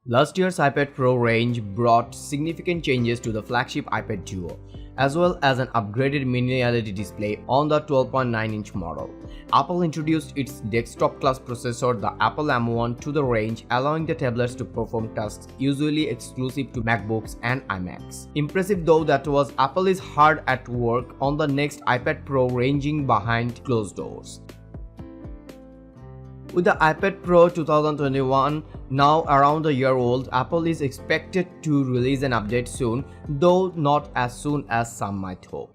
Last year's iPad Pro range brought significant changes to the flagship iPad Duo, as well as an upgraded mini LED display on the 12.9-inch model. Apple introduced its desktop-class processor, the Apple M1, to the range, allowing the tablets to perform tasks usually exclusive to MacBooks and iMacs. Impressive though that was, Apple is hard at work on the next iPad Pro ranging behind closed doors. With the iPad Pro 2021 now around a year old, Apple is expected to release an update soon, though not as soon as some might hope.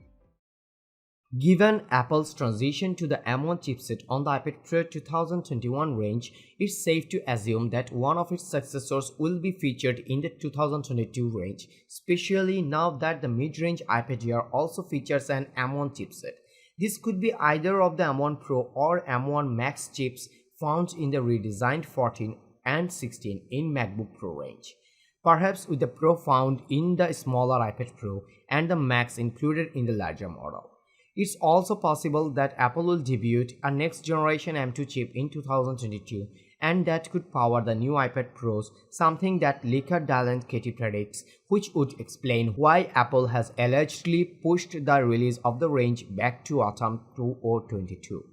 Given Apple's transition to the M1 chipset on the iPad Pro 2021 range, it's safe to assume that one of its successors will be featured in the 2022 range, especially now that the mid-range iPad Air also features an M1 chipset. This could be either of the M1 Pro or M1 Max chips found in the redesigned 14 and 16 in MacBook Pro range, perhaps with the Pro found in the smaller iPad Pro and the Max included in the larger model. It's also possible that Apple will debut a next generation M2 chip in 2022 and that could power the new iPad Pros, something that leaker Dylan Katie predicts, which would explain why Apple has allegedly pushed the release of the range back to autumn 2022.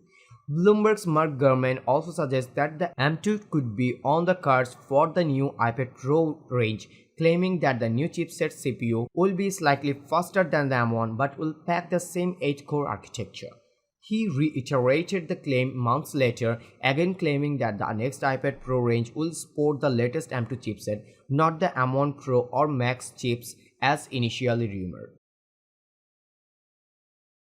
Bloomberg's Mark Gurman also suggests that the M2 could be on the cards for the new iPad Pro range, claiming that the new chipset CPU will be slightly faster than the M1 but will pack the same 8-core architecture. He reiterated the claim months later, again claiming that the next iPad Pro range will sport the latest M2 chipset, not the M1 Pro or Max chips as initially rumored.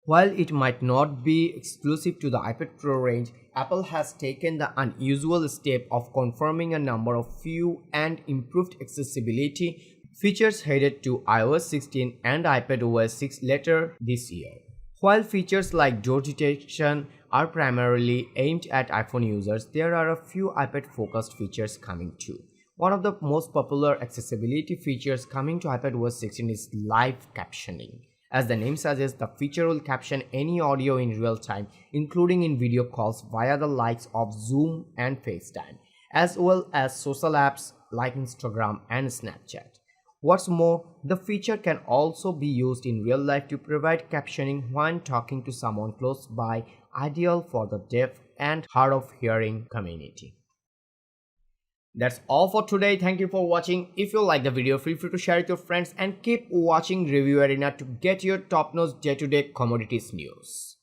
While it might not be exclusive to the iPad Pro range, Apple has taken the unusual step of confirming a number of new and improved accessibility features headed to iOS 16 and iPadOS 6 later this year. While features like door detection are primarily aimed at iPhone users, there are a few iPad-focused features coming too. One of the most popular accessibility features coming to iPadOS 16 is live captioning. As the name suggests, the feature will caption any audio in real time, including in video calls via the likes of Zoom and FaceTime, as well as social apps like Instagram and Snapchat. What's more, the feature can also be used in real life to provide captioning when talking to someone close by, ideal for the deaf and hard of hearing community. That's all for today. Thank you for watching. If you like the video, feel free to share it with your friends and keep watching Review Arena to get your top-notch day-to-day commodities news.